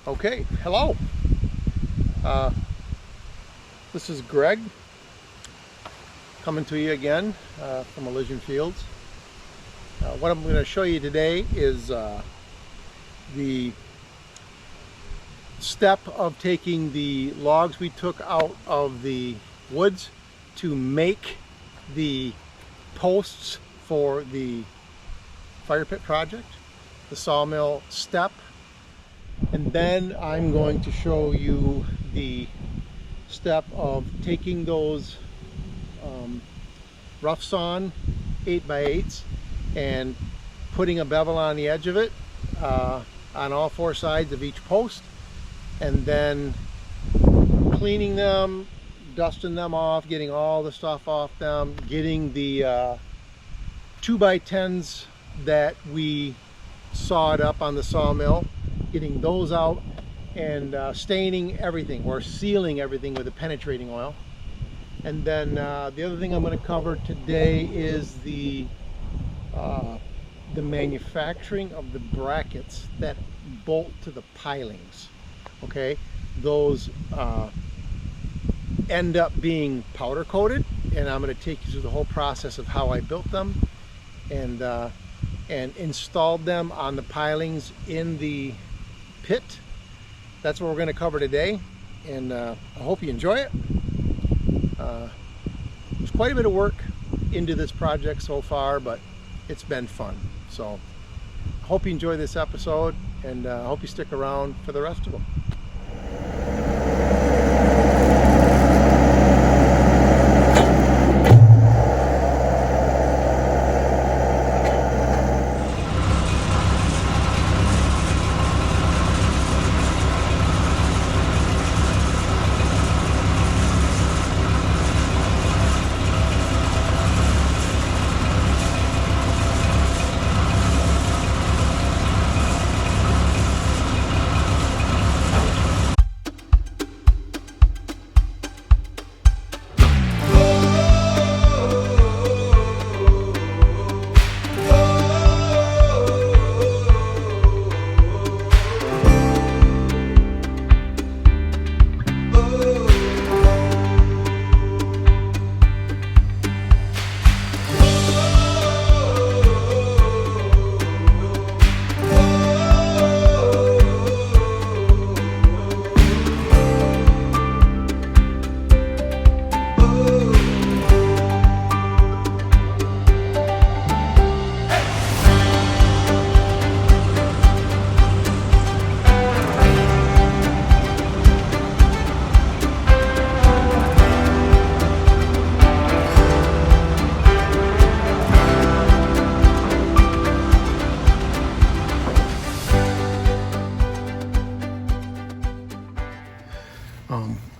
Okay, hello. Uh, this is Greg coming to you again from Elysian Fields. What I'm going to show you today is the step of taking the logs we took out of the woods to make the posts for the fire pit project, the sawmill step. And then I'm going to show you the step of taking those rough sawn 8x8s and putting a bevel on the edge of it on all four sides of each post, and then cleaning them, dusting them off, getting all the stuff off them, getting the 2x10s that we sawed up on the sawmill, getting those out, and staining everything or sealing everything with a penetrating oil. And then the other thing I'm going to cover today is the manufacturing of the brackets that bolt to the pilings. Okay, those end up being powder coated, and I'm going to take you through the whole process of how I built them and installed them on the pilings in the pit. That's what we're going to cover today, and I hope you enjoy it. There's quite a bit of work into this project so far, but it's been fun. So I hope you enjoy this episode, and I hope you stick around for the rest of them.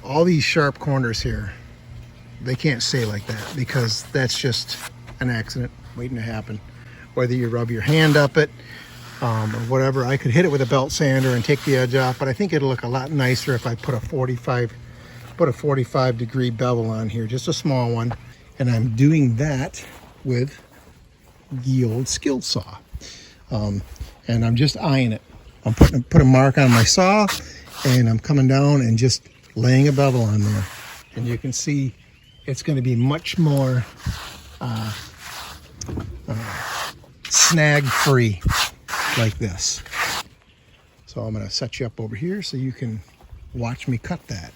All these sharp corners here, they can't stay like that, because that's just an accident waiting to happen. Whether you rub your hand up it or whatever, I could hit it with a belt sander and take the edge off, but I think it'll look a lot nicer if I put a 45 degree bevel on here, just a small one. And I'm doing that with the old skill saw, and I'm just eyeing it. I'm put a mark on my saw, and I'm coming down and just laying a bevel on there, and you can see it's going to be much more snag free like this. So I'm going to set you up over here so you can watch me cut that.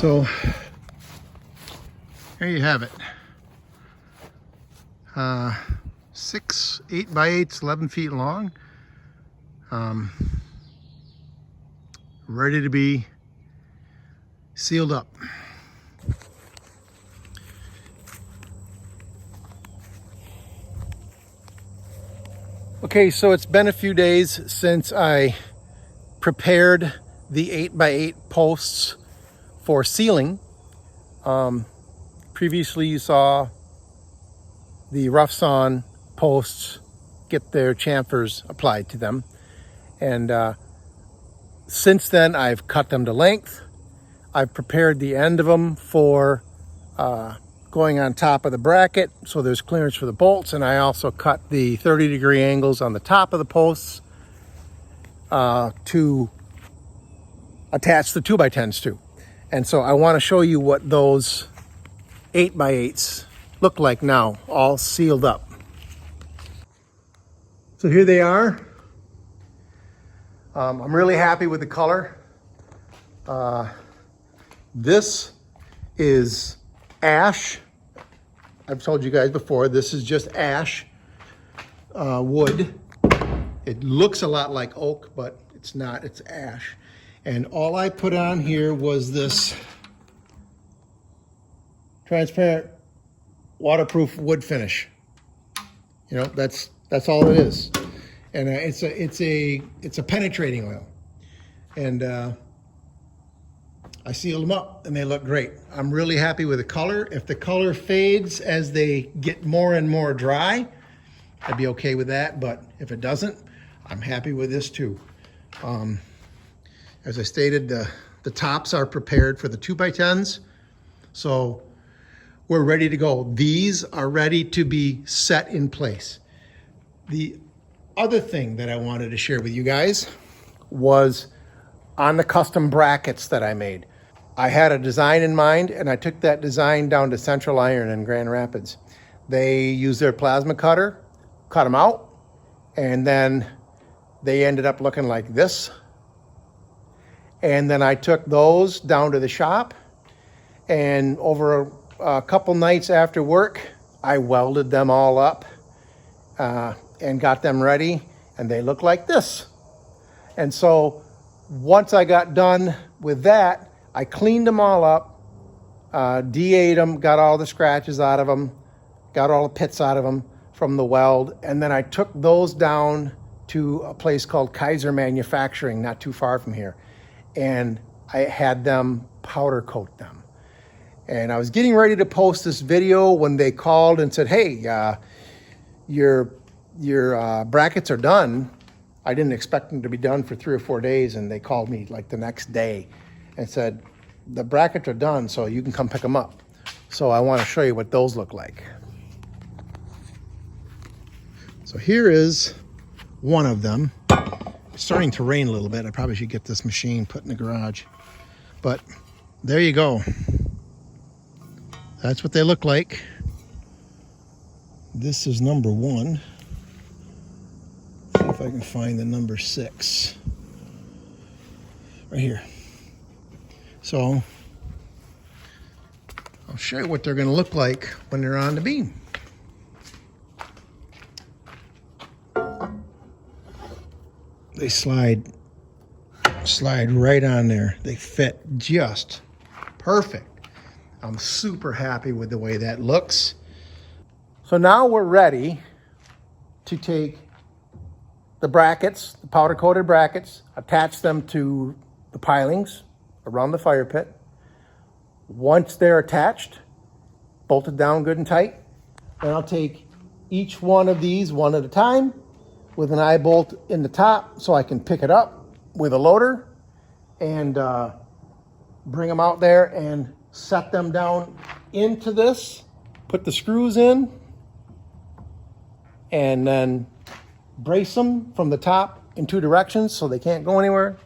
So there you have it. 8 by 8s, 11 feet long. Ready to be sealed up. Okay, so it's been a few days since I prepared the 8 by 8 posts for sealing. Previously you saw the rough sawn posts get their chamfers applied to them, and since then I've cut them to length. I've prepared the end of them for going on top of the bracket so there's clearance for the bolts, and I also cut the 30-degree angles on the top of the posts to attach the 2x10s to. And so I want to show you what those 8 by 8s look like now, all sealed up. So here they are. I'm really happy with the color. This is ash. I've told you guys before, this is just ash wood. It looks a lot like oak, but it's not, it's ash. And all I put on here was this transparent waterproof wood finish. You know, that's all it is. And it's a penetrating oil. And I sealed them up and they look great. I'm really happy with the color. If the color fades as they get more and more dry, I'd be okay with that. But if it doesn't, I'm happy with this too. As I stated, the tops are prepared for the 2x10s. So we're ready to go. These are ready to be set in place. The other thing that I wanted to share with you guys was on the custom brackets that I made. I had a design in mind, and I took that design down to Central Iron in Grand Rapids. They used their plasma cutter, cut them out, and then they ended up looking like this. And then I took those down to the shop, and over a couple nights after work, I welded them all up and got them ready, and they look like this. And so once I got done with that, I cleaned them all up, de-ate them, got all the scratches out of them, got all the pits out of them from the weld, and then I took those down to a place called Kaiser Manufacturing, not too far from here, and I had them powder coat them. And I was getting ready to post this video when they called and said, hey, your brackets are done. I didn't expect them to be done for 3 or 4 days, and they called me like the next day and said, the brackets are done, so you can come pick them up. So I want to show you what those look like. So here is one of them. It's starting to rain a little bit. I probably should get this machine put in the garage. But there you go. That's what they look like. This is number 1. See if I can find the number 6. Right here. So I'll show you what they're going to look like when they're on the beam. They slide right on there. They fit just perfect. I'm super happy with the way that looks. So now we're ready to take the brackets, the powder coated brackets, attach them to the pilings around the fire pit. Once they're attached, bolted down good and tight, then I'll take each one of these one at a time with an eye bolt in the top so I can pick it up with a loader and bring them out there and set them down into this, put the screws in, and then brace them from the top in 2 directions so they can't go anywhere.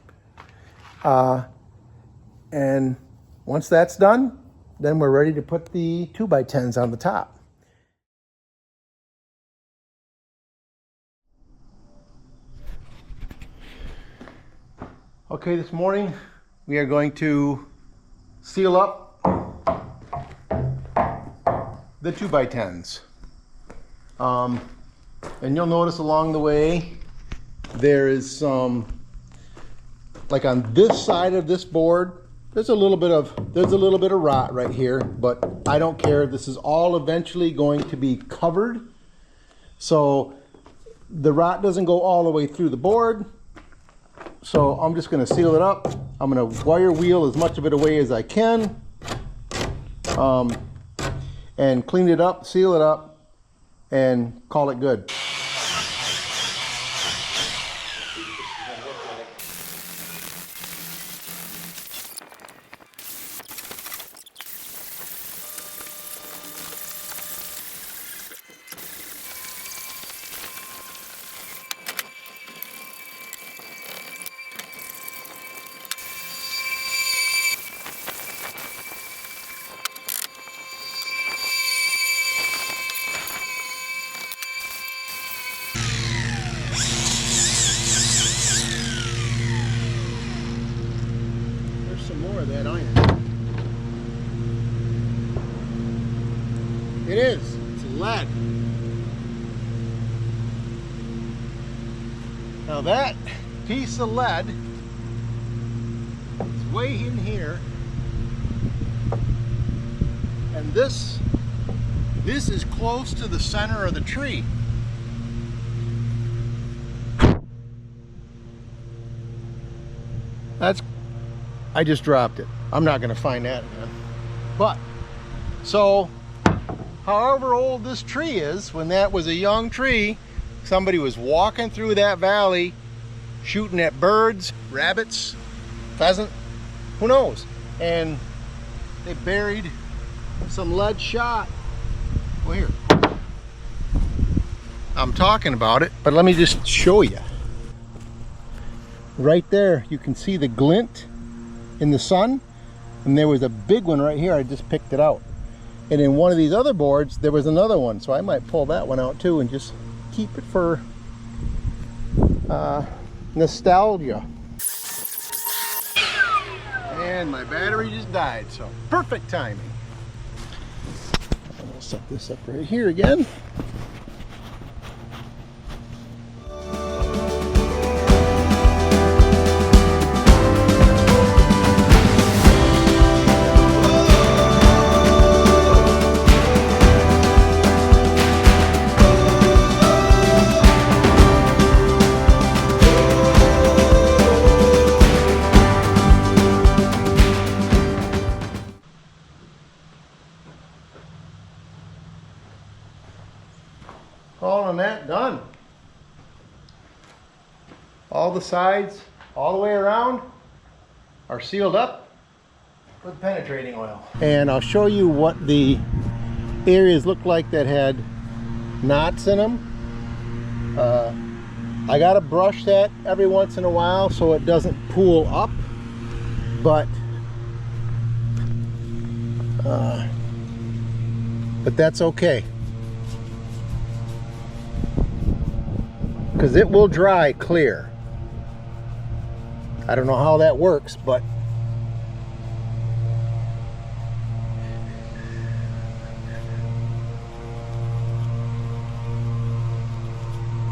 And once that's done, then we're ready to put the 2x10s on the top. Okay, this morning we are going to seal up the 2x10s. And you'll notice along the way there is some, like on this side of this board, there's a little bit of rot right here, but I don't care. This is all eventually going to be covered, so the rot doesn't go all the way through the board. So I'm just going to seal it up. I'm going to wire wheel as much of it away as I can, and clean it up, seal it up, and call it good. That iron. It is. It's lead. Now that piece of lead is way in here, and this is close to the center of the tree. I just dropped it. I'm not going to find that again. But, so, however old this tree is, when that was a young tree, somebody was walking through that valley, shooting at birds, rabbits, pheasant, who knows? And they buried some lead shot. Well, here. I'm talking about it, but let me just show you. Right there, you can see the glint in the sun, and there was a big one right here. I just picked it out, and in one of these other boards there was another one, so I might pull that one out too and just keep it for nostalgia. And my battery just died, so perfect timing. I'm gonna set this up right here again. Calling that done. All the sides, all the way around, are sealed up with penetrating oil. And I'll show you what the areas look like that had knots in them. I gotta brush that every once in a while so it doesn't pool up, but that's okay, because it will dry clear. I don't know how that works, but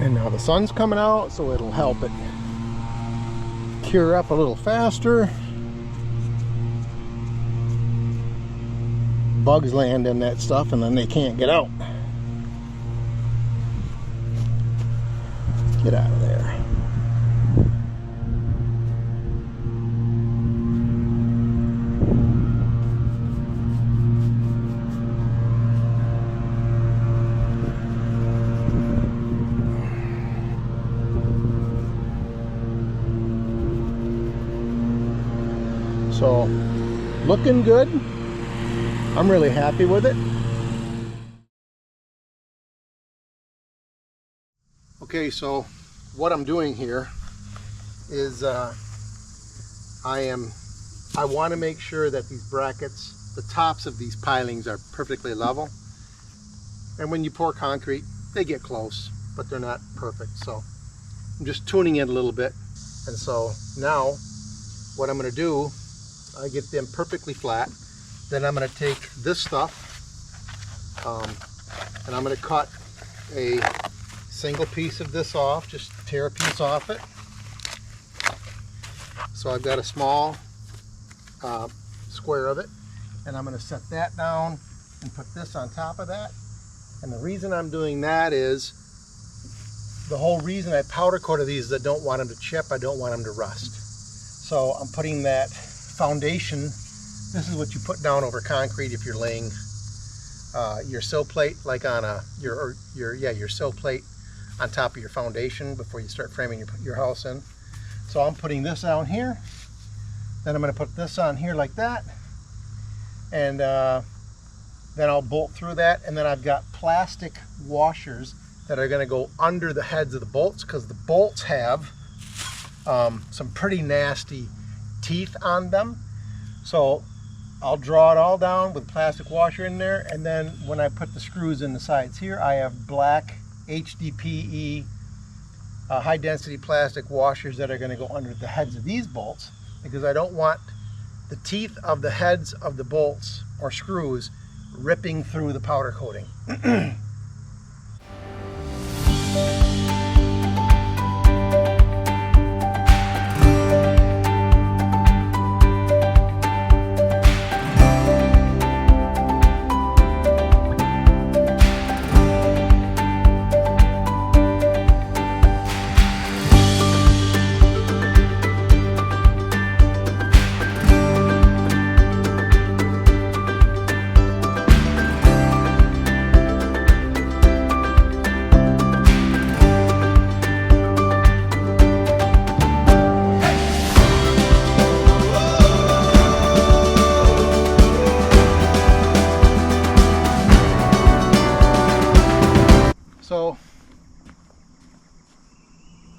and now the sun's coming out, so it'll help it cure up a little faster. Bugs land in that stuff and then they can't get out. Get out of there. So, looking good. I'm really happy with it. Okay, so what I'm doing here is I want to make sure that these brackets, the tops of these pilings, are perfectly level. And when you pour concrete, they get close, but they're not perfect. So I'm just tuning it a little bit. And so now what I'm going to do I get them perfectly flat. Then I'm going to take this stuff and I'm going to cut a single piece of this off, just tear a piece off it. So I've got a small square of it, and I'm going to set that down and put this on top of that. And the reason I'm doing that is, the whole reason I powder coated these is I don't want them to chip, I don't want them to rust. So I'm putting that foundation, this is what you put down over concrete if you're laying your sill plate, like on your sill plate on top of your foundation before you start framing your house in. So I'm putting this down here, then I'm going to put this on here like that, and then I'll bolt through that, and then I've got plastic washers that are going to go under the heads of the bolts, because the bolts have some pretty nasty teeth on them. So I'll draw it all down with plastic washer in there, and then when I put the screws in the sides here, I have black HDPE high density plastic washers that are going to go under the heads of these bolts, because I don't want the teeth of the heads of the bolts or screws ripping through the powder coating.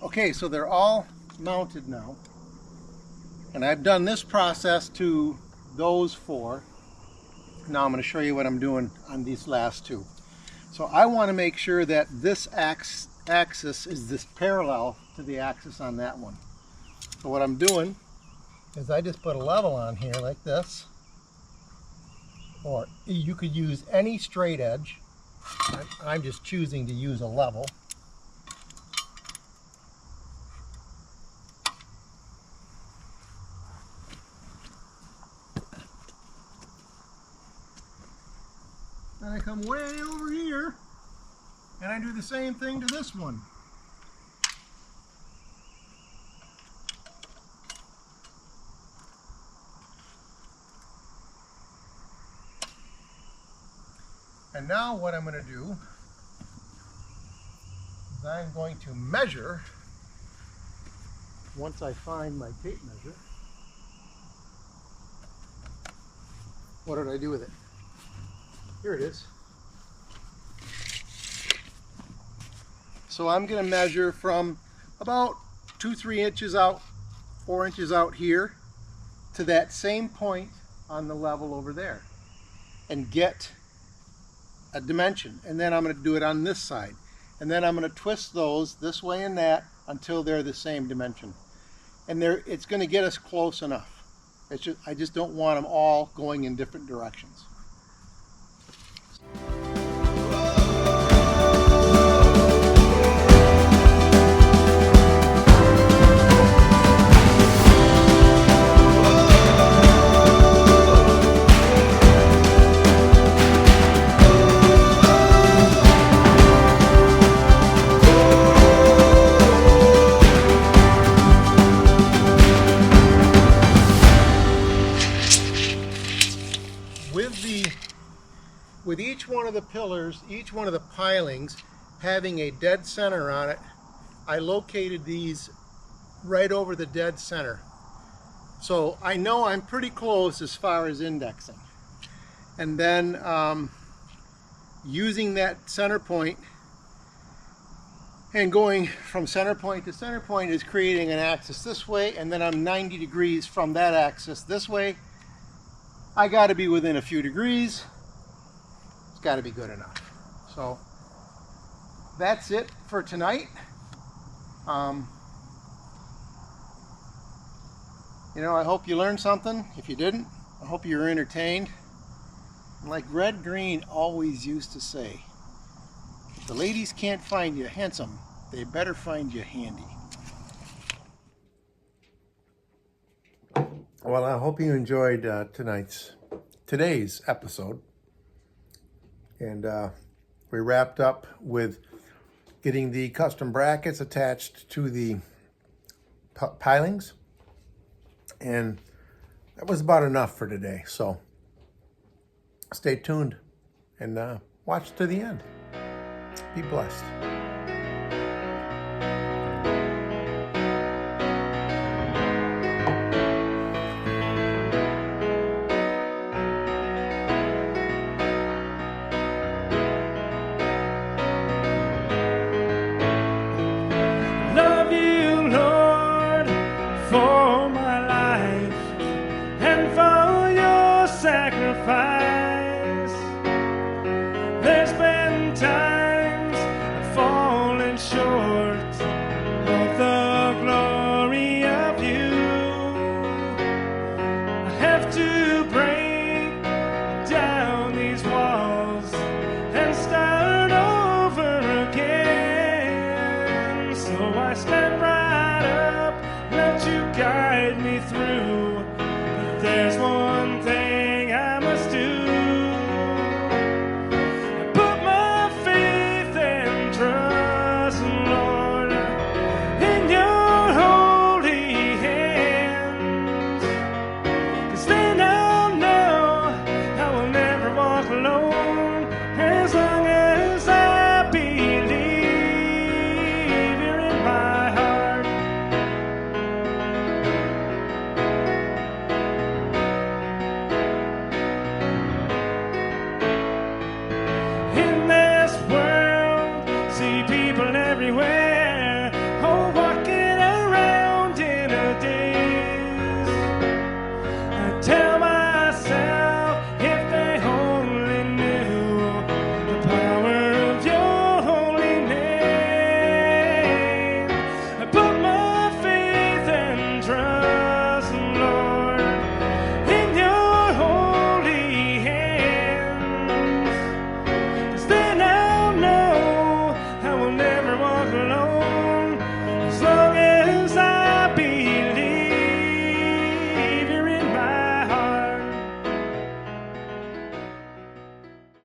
Okay, so they're all mounted now, and I've done this process to those four. Now I'm going to show you what I'm doing on these last two. So I want to make sure that this axis is this parallel to the axis on that one. So what I'm doing is I just put a level on here like this, or you could use any straight edge. I'm just choosing to use a level. Then I come way over here and I do the same thing to this one. And now what I'm going to do is I'm going to measure, once I find my tape measure. What did I do with it? Here it is. So I'm going to measure from about 2-3 inches out, 4 inches out here to that same point on the level over there and get a dimension. And then I'm going to do it on this side. And then I'm going to twist those this way and that until they're the same dimension. And it's going to get us close enough. I just don't want them all going in different directions. With each one of the pillars, each one of the pilings having a dead center on it, I located these right over the dead center. So I know I'm pretty close as far as indexing. And then using that center point and going from center point to center point is creating an axis this way, and then I'm 90 degrees from that axis this way. I got to be within a few degrees. Got to be good enough. So that's it for tonight. You know, I hope you learned something. If you didn't, I hope you were entertained. Like Red Green always used to say, if the ladies can't find you handsome, they better find you handy. Well, I hope you enjoyed today's episode. And we wrapped up with getting the custom brackets attached to the pilings. And that was about enough for today. So stay tuned and watch to the end. Be blessed. Love you, Lord, for my life and for your sacrifice. There's been times I've fallen short of the glory of you. I have to break down these walls and start over again. So I stand right up, let you guide me through.